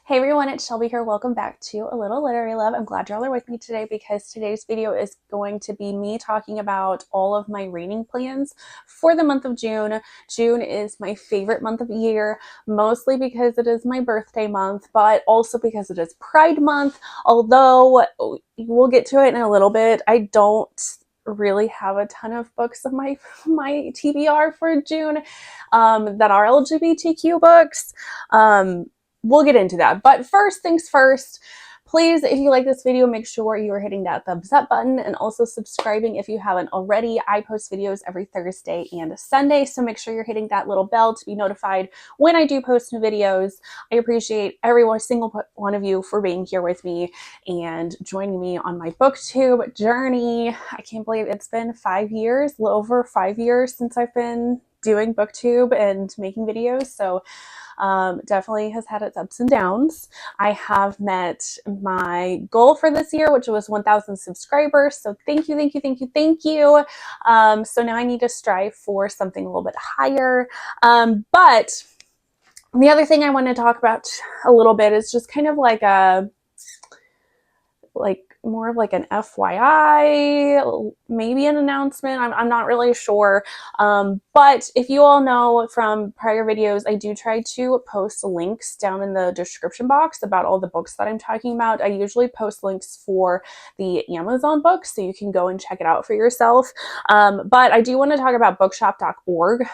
Hey everyone, it's Shelby here. Welcome back to A Little Literary Love. I'm glad y'all are with me today because today's video is going to be me talking about all of my reading plans for the month of June. June is my favorite month of the year, mostly because it is my birthday month, but also because it is Pride Month. Although we'll get to it in a little bit, I don't really have a ton of books of my TBR for June that are LGBTQ books. We'll get into that. But first things first, please, if you like this video, make sure you are hitting that thumbs up button and also subscribing if you haven't already. I post videos every Thursday and Sunday, so make sure you're hitting that little bell to be notified when I do post new videos. I appreciate every single one of you for being here with me and joining me on my booktube journey. I can't believe it's been 5 years, a little over 5 years since I've been doing booktube and making videos, so definitely has had its ups and downs. I have met my goal for this year, which was 1,000 subscribers. So thank you, thank you, thank you, thank you. So now I need to strive for something a little bit higher. But the other thing I want to talk about a little bit is just kind of like more of like an FYI, maybe an announcement. I'm not really sure. But if you all know from prior videos, I do try to post links down in the description box about all the books that I'm talking about. I usually post links for the Amazon books, so you can go and check it out for yourself. But I do want to talk about bookshop.org.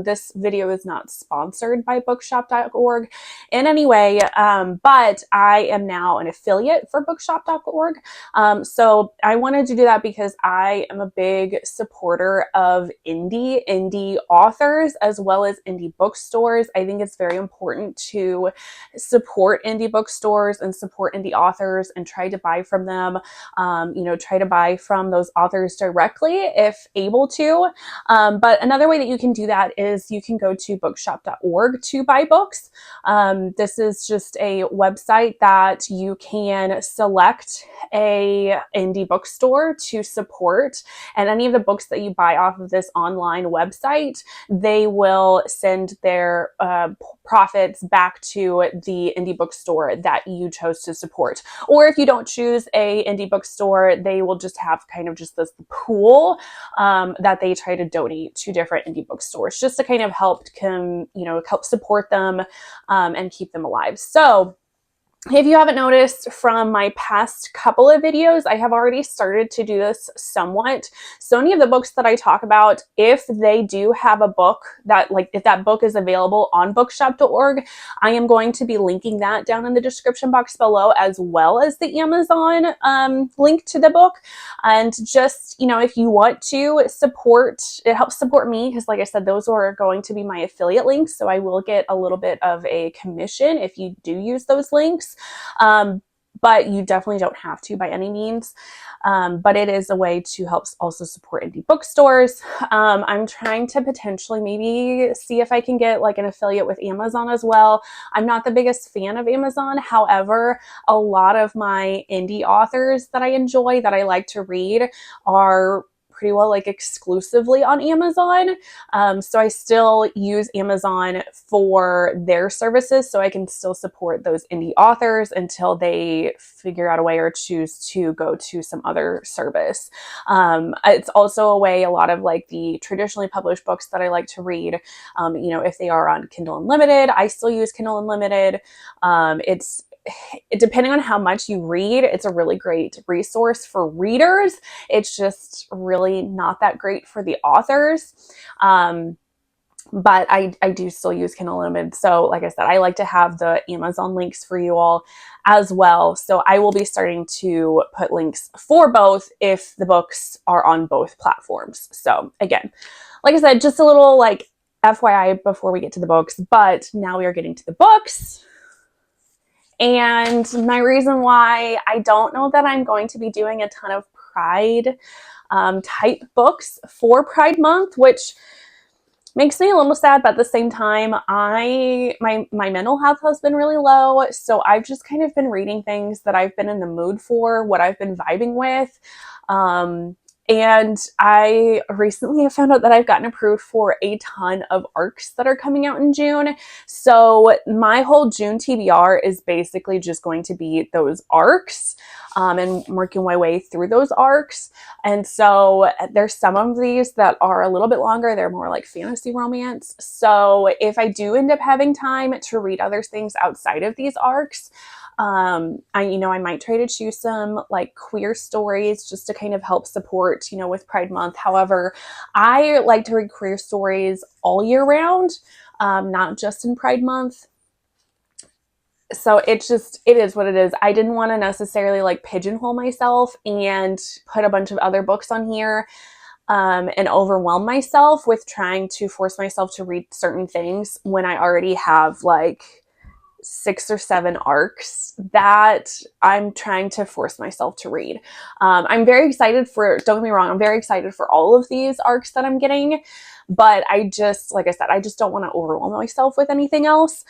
This video is not sponsored by bookshop.org in any way, but I am now an affiliate for bookshop.org. So I wanted to do that because I am a big supporter of indie authors as well as indie bookstores. I think it's very important to support indie bookstores and support indie authors and try to buy from them. Try to buy from those authors directly if able to. But another way that you can do that is you can go to bookshop.org to buy books. This is just a website that you can select a indie bookstore to support, and any of the books that you buy off of this online website, they will send their profits back to the indie bookstore that you chose to support. Or if you don't choose a indie bookstore, they will just have kind of just this pool that they try to donate to different indie bookstores just to kind of help support them and keep them alive. So if you haven't noticed from my past couple of videos, I have already started to do this somewhat. So any of the books that I talk about, if they do have a book that, like, if that book is available on bookshop.org, I am going to be linking that down in the description box below, as well as the Amazon link to the book. And just, if you want to support, it helps support me because, like I said, those are going to be my affiliate links. So I will get a little bit of a commission if you do use those links. But you definitely don't have to by any means. But it is a way to help also support indie bookstores. I'm trying to potentially maybe see if I can get like an affiliate with Amazon as well. I'm not the biggest fan of Amazon. However, a lot of my indie authors that I enjoy, that I like to read, are pretty well like exclusively on Amazon. So I still use Amazon for their services, so I can still support those indie authors until they figure out a way or choose to go to some other service. It's also a way a lot of like the traditionally published books that I like to read, if they are on Kindle Unlimited, I still use Kindle Unlimited. Depending on how much you read, it's a really great resource for readers. It's just really not that great for the authors. But I do still use Kindle Unlimited. So like I said, I like to have the Amazon links for you all as well. So I will be starting to put links for both if the books are on both platforms. So again, like I said, just a little like FYI before we get to the books, but now we are getting to the books. And my reason why I don't know that I'm going to be doing a ton of Pride type books for Pride Month, which makes me a little sad, but at the same time, my mental health has been really low, so I've just kind of been reading things that I've been in the mood for, what I've been vibing with. And I recently have found out that I've gotten approved for a ton of arcs that are coming out in June. So my whole June TBR is basically just going to be those arcs, and working my way through those arcs. And so there's some of these that are a little bit longer. They're more like fantasy romance. So if I do end up having time to read other things outside of these arcs, I might try to choose some like queer stories just to kind of help support, with Pride Month. However, I like to read queer stories all year round, not just in Pride Month. So it is what it is. I didn't want to necessarily like pigeonhole myself and put a bunch of other books on here, and overwhelm myself with trying to force myself to read certain things when I already have like 6 or 7 arcs that I'm trying to force myself to read. I'm very excited don't get me wrong, I'm very excited for all of these arcs that I'm getting, but like I said, I just don't want to overwhelm myself with anything else.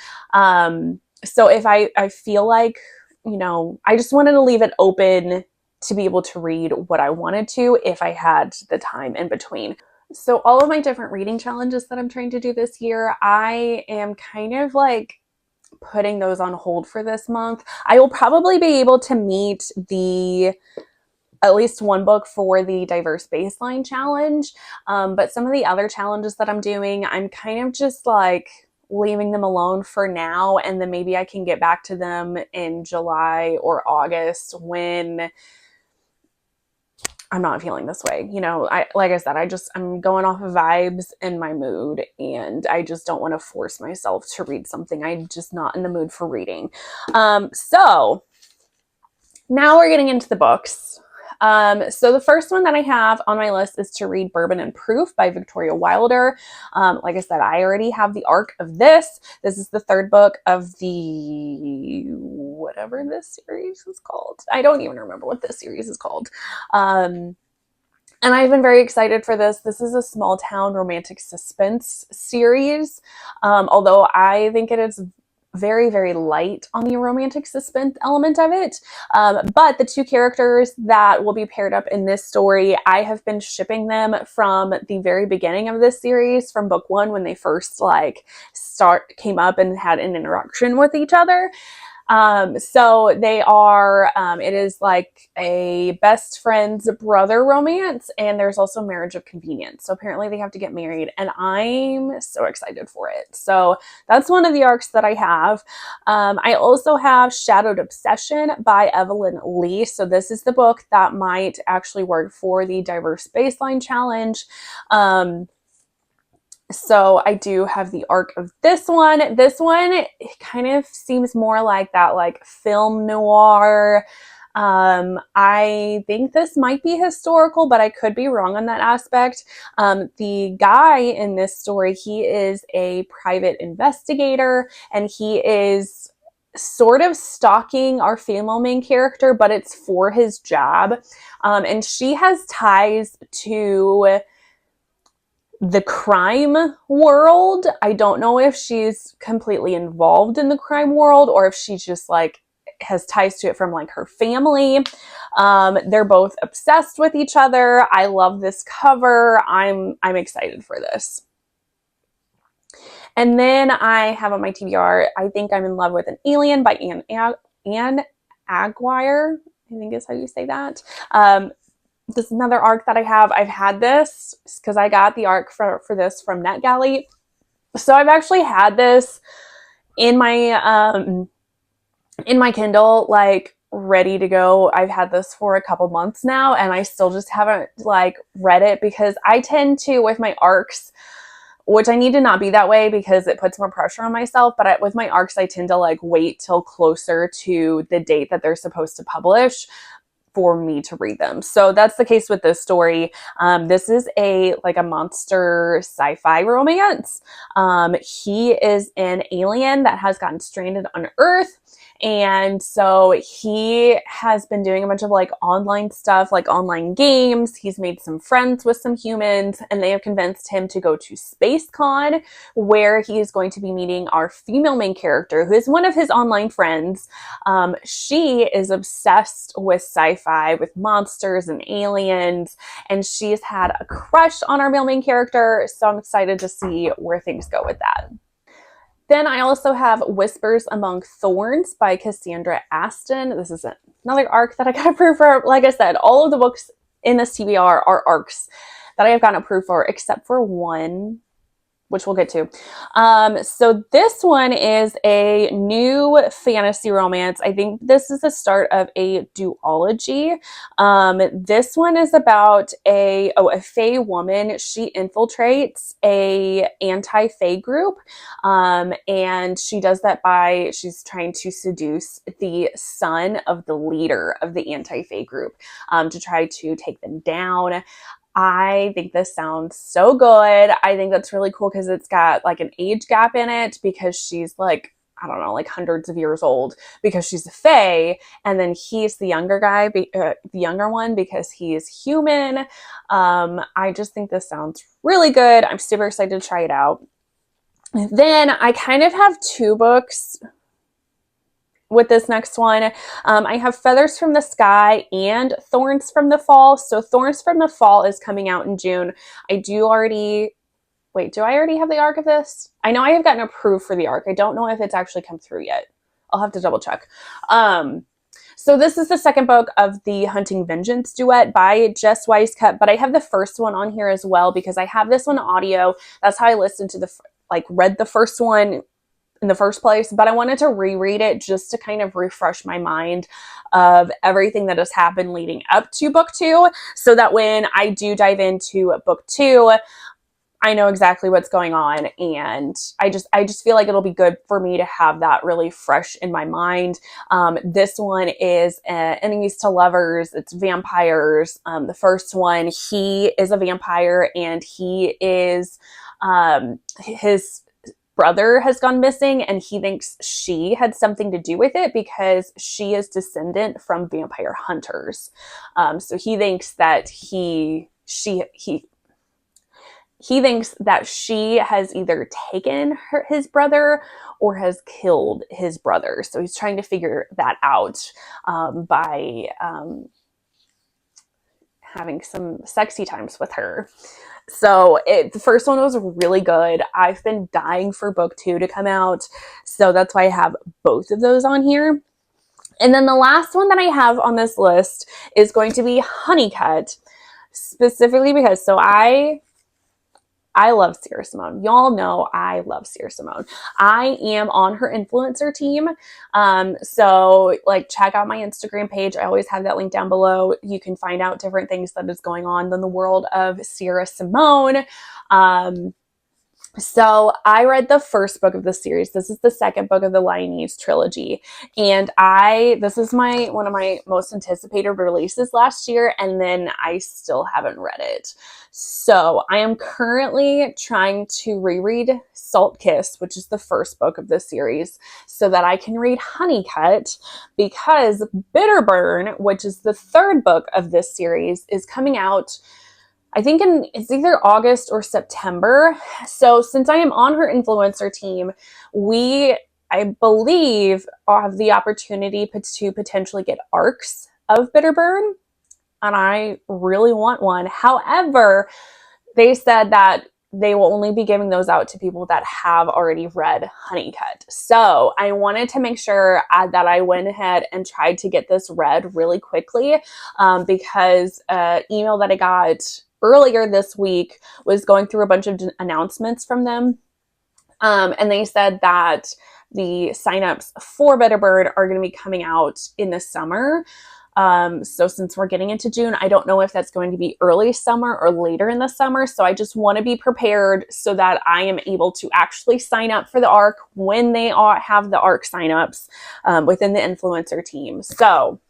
So if I feel like, I just wanted to leave it open to be able to read what I wanted to if I had the time in between. So all of my different reading challenges that I'm trying to do this year, I am kind of like putting those on hold for this month. I will probably be able to meet at least one book for the diverse baseline challenge. But some of the other challenges that I'm doing, I'm kind of just like leaving them alone for now. And then maybe I can get back to them in July or August when I'm not feeling this way. Like I said, I'm going off of vibes and my mood, and I just don't want to force myself to read something I'm just not in the mood for reading. So now we're getting into the books. So the first one that I have on my list is to read Bourbon and Proof by Victoria Wilder. Like I said, I already have the arc of this. This is the third book of the whatever this series is called. I don't even remember what this series is called. And I've been very excited for this. This is a small town romantic suspense series. Although I think it is very, very light on the romantic suspense element of it. But the two characters that will be paired up in this story, I have been shipping them from the very beginning of this series, from book 1 when they first came up and had an interaction with each other. So they are, it is like a best friend's brother romance, and there's also marriage of convenience. So apparently they have to get married, and I'm so excited for it. So that's one of the arcs that I have. I also have Shadowed Obsession by Evelyn Lee. So this is the book that might actually work for the diverse baseline challenge. So I do have the arc of this one. This one, it kind of seems more like that like film noir. I think this might be historical, but I could be wrong on that aspect. The guy in this story, he is a private investigator, and he is sort of stalking our female main character, but it's for his job. And she has ties to the crime world. I don't know if she's completely involved in the crime world or if she just like has ties to it from like her family. They're both obsessed with each other. I love this cover. I'm excited for this. And then I have on my TBR, I Think I'm in Love with an Alien by Anne Aguirre, I think is how you say that. This is another arc that I have. I've had this because I got the arc for this from NetGalley. So I've actually had this in my Kindle, like ready to go. I've had this for a couple months now, and I still just haven't like read it because I tend to, with my arcs, which I need to not be that way because it puts more pressure on myself. But with my arcs, I tend to like wait till closer to the date that they're supposed to publish for me to read them. So that's the case with this story. This is a monster sci-fi romance. He is an alien that has gotten stranded on Earth. And so he has been doing a bunch of like online stuff, like online games. He's made some friends with some humans, and they have convinced him to go to SpaceCon, where he is going to be meeting our female main character, who is one of his online friends. She is obsessed with sci-fi sci-fi with monsters and aliens, and she's had a crush on our male main character, so I'm excited to see where things go with that. Then I also have Whispers Among Thorns by Cassandra Aston. This is another arc that I got approved for. Like I said, all of the books in this TBR are arcs that I have gotten approved for, except for one, which we'll get to. So this one is a new fantasy romance. I think this is the start of a duology. This one is about a fae woman. She infiltrates a anti-fae group, and she does that by she's trying to seduce the son of the leader of the anti-fae group, to try to take them down. I think this sounds so good. I think that's really cool because it's got like an age gap in it, because she's like, I don't know, like hundreds of years old because she's a fae, and then he's the younger guy, the younger one, because he is human. I just think this sounds really good. I'm super excited to try it out. Then I kind of have two books with this next one. I have Feathers from the Sky and Thorns from the Fall. So Thorns from the Fall is coming out in June. Do I already have the arc of this? I know I have gotten approved for the arc. I don't know if it's actually come through yet. I'll have to double check. So this is the second book of the Hunting Vengeance duet by Jess Weisskopf, but I have the first one on here as well because I have this one audio. That's how I listened to read the first one in the first place, but I wanted to reread it just to kind of refresh my mind of everything that has happened leading up to book 2, so that when I do dive into book 2, I know exactly what's going on, and I just feel like it'll be good for me to have that really fresh in my mind. This one is enemies to lovers. It's vampires. The first one, he is a vampire, and he is his brother has gone missing, and he thinks she had something to do with it because she is descendant from vampire hunters. So he thinks that he thinks that she has either taken his brother or has killed his brother. So he's trying to figure that out by having some sexy times with her. So the first one was really good. I've been dying for book 2 to come out, so that's why I have both of those on here. And then the last one that I have on this list is going to be Honeycut, specifically because I love Sierra Simone. Y'all know I love Sierra Simone. I am on her influencer team. So check out my Instagram page. I always have that link down below. You can find out different things that is going on in the world of Sierra Simone. So I read the first book of the series. This is the second book of the Lionese trilogy. And this is one of my most anticipated releases last year, and then I still haven't read it. So I am currently trying to reread Salt Kiss, which is the first book of the series, so that I can read Honeycut, because Bitter Burn, which is the third book of this series, is coming out, I think it's either August or September. So since I am on her influencer team, I believe, have the opportunity to potentially get arcs of Bitter Burn, and I really want one. However, they said that they will only be giving those out to people that have already read Honeycut. So I wanted to make sure that I went ahead and tried to get this read really quickly, because email that I got earlier this week was going through a bunch of announcements from them. And they said that the signups for Bitter Bird are going to be coming out in the summer. So since we're getting into June, I don't know if that's going to be early summer or later in the summer. So I just want to be prepared so that I am able to actually sign up for the ARC when they have the ARC signups within the influencer team. So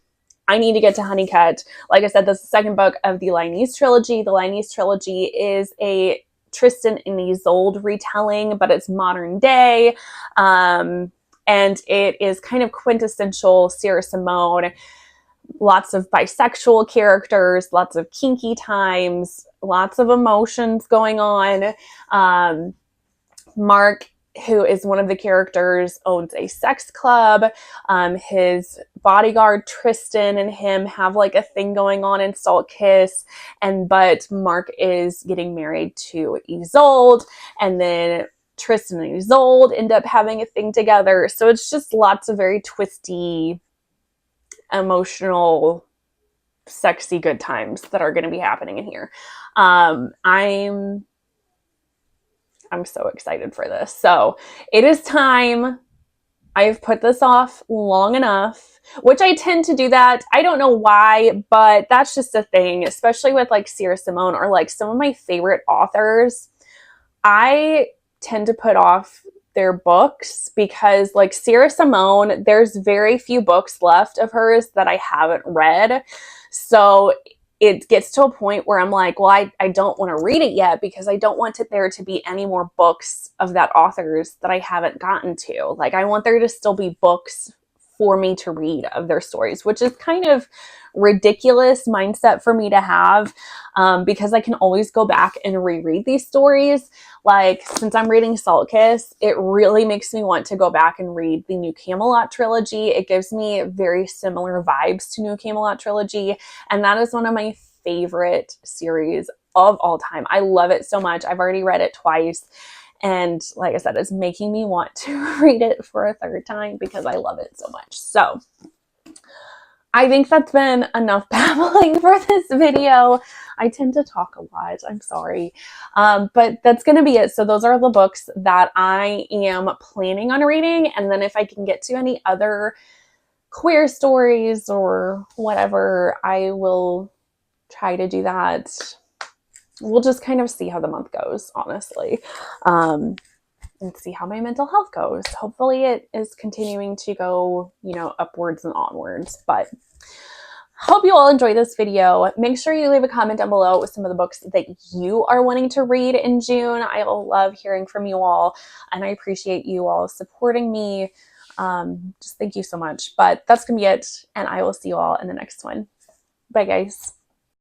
I need to get to Honeycut. Like I said, this is the second book of the Lionese trilogy. The Lionese trilogy is a Tristan and Isolde retelling, but it's modern day. And it is kind of quintessential Sierra Simone. Lots of bisexual characters, lots of kinky times, lots of emotions going on. Mark, who is one of the characters, owns a sex club. His bodyguard Tristan and him have like a thing going on in Salt Kiss, but Mark is getting married to Isolde, and then Tristan and Isolde end up having a thing together. So it's just lots of very twisty, emotional, sexy, good times that are going to be happening in here. I'm so excited for this. So it is time. I've put this off long enough, which I tend to do that. I don't know why, but that's just a thing, especially with like Sierra Simone or like some of my favorite authors. I tend to put off their books because like Sierra Simone, there's very few books left of hers that I haven't read. So it gets to a point where I'm like, well, I don't want to read it yet because I don't want there to be any more books of that author's that I haven't gotten to. Like, I want there to still be books for me to read of their stories, which is kind of ridiculous mindset for me to have, because I can always go back and reread these stories. Like, since I'm reading Salt Kiss, it really makes me want to go back and read the New Camelot trilogy. It gives me very similar vibes to New Camelot trilogy, and that is one of my favorite series of all time. I love it so much. I've already read it twice, and like I said, it's making me want to read it for a third time because I love it so much. So I think that's been enough babbling for this video. I tend to talk a lot. I'm sorry. But that's going to be it. So those are the books that I am planning on reading. And then if I can get to any other queer stories or whatever, I will try to do that. We'll just kind of see how the month goes, honestly. And see how my mental health goes. Hopefully it is continuing to go, upwards and onwards. But hope you all enjoy this video. Make sure you leave a comment down below with some of the books that you are wanting to read in June. I love hearing from you all, and I appreciate you all supporting me. Just thank you so much. But that's going to be it, and I will see you all in the next one. Bye, guys.